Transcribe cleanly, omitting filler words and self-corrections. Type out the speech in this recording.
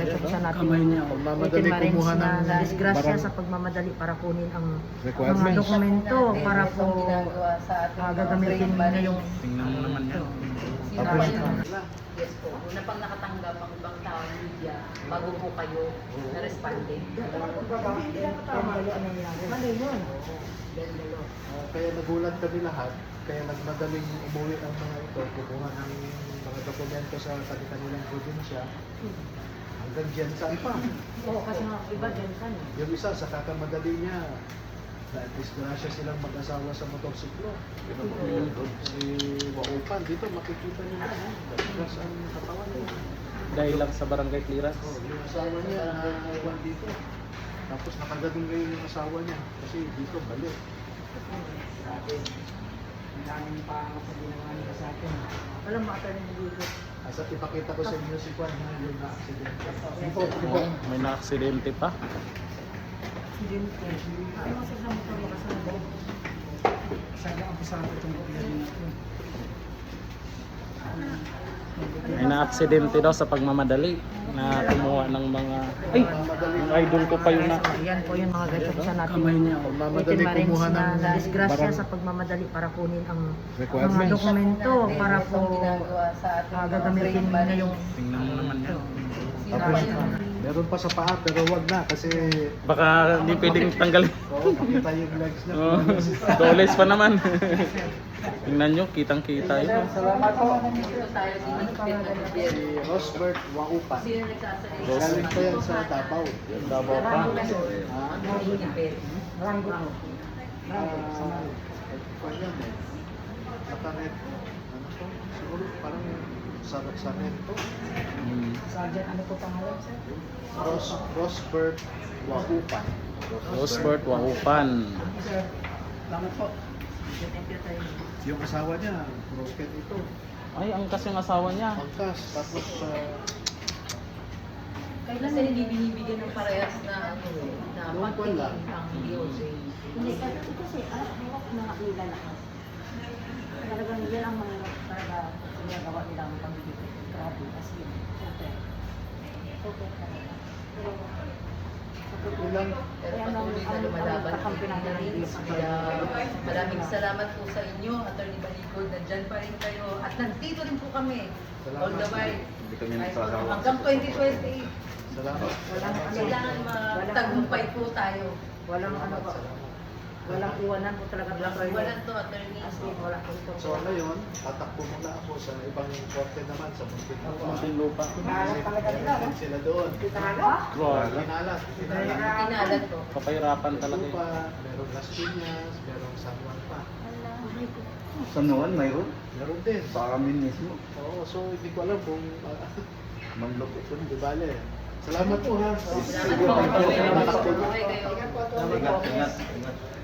gatsa natin Kamay niya. Pagmamadali ultimarings kumuha ng na disgrasya barang sa pagmamadali para kunin ang mga requirements. dokumento para po gagamitin ninyo yung Tingnan mo naman yan. Tapos, Yes po. Una pang nakatanggap ang ibang tao ng media bago po kayo na-responde. kaya nagulat kami lahat, kaya nagmadaling umuwi ang mga ito, kukuha ng mga dokumento sa kanilang probinsya. Hanggang dyan saan pa. Oo, kasi mga iba dyan ka na. Yung isa, sa kakamadali niya, disgrasya silang mag-asawa sa motorsiklo. Si Waupan, dito makikita niyo na, disgrasya ang katawan niya. Dahil lang sa barangay clearance. Yung asawa niya, iwan dito. Tapos nakagaling ngayon yung asawa niya, kasi dito balik. Alam mo, attorney dito. Asa ipakita ko sa inyo si Juan na yung na-accident. Oh, may na-aksidente pa. Ano kasi sa motor mo kasama? May na-aksidente daw sa pagmamadali na kumuha ng mga... Ay! Ang idol ko pa yun na... Yan po yung mga gatsa natin. Kamay niya. Pagmamadali Ultimarings kumuha ng na disgrasya barang sa pagmamadali para kunin ang mga requirements. dokumento para po gagamitin ninyo yung Tingnan mo naman yan. Tapos, meron pa sa paa pero wag na kasi Baka hindi pwedeng tanggalin. makita yung legs niya. Oh, doles pa naman. Tingnan nyo, kitang-kita yun. Salamat po. Dito tayo dinigpit ng gobyerno. Si Rosbert Waupan. Sino nagsasalita? Galing pa yan sa Davao. Davao pa. Dinigpit. Kanya eh. Nakaret. Ano to? Siguro parang sanet to. Hmm. Sergeant, ano po pangalan, sir? Rosbert Waupan. Rosbert Waupan. Sir, salamat po. Thank you tayo. Yung asawa niya, broken ito. Ay, ang kasing asawa niya. Pangkas. Tapos, Kasi hindi binibigyan ng parehas na ano eh, na Yung wala. pagtingin ang DOJ. Hindi, kasi hawak mga ilan lakas. Talagang yan ang mga talaga ginagawa nila ang pagiging grabe. Kasi yun, siyempre. Okay talaga. ilang Pero patuloy na lumalaban ang Philippines. Kaya maraming salamat po sa inyo, Atty. Baligod. Nandyan pa rin kayo. At nandito rin po kami. All the while. Kahit po hanggang 2028. salamat. Kailangan magtagumpay po tayo. Walang ano ba? Walang iwanan po talaga. Walang to, attorney. As in, wala po ito. So ngayon, tatakbo muna ako sa ibang korte naman sa Muntinlupa. Muntinlupa. Kinalat talaga nila, no? Sila doon. Kinalat? Grabe. Kinalat. Kinalat ko. Kapahirapan talaga Muntinlupa, eh. merong Las Piñas, merong San Juan pa. Sa Nuan, mayroon? Meron din. Sa amin mismo. Oo, so hindi ko alam kung Manlok ito. di bale. Salamat po ha. Salamat po. Okay kayo. Ingat, ingat.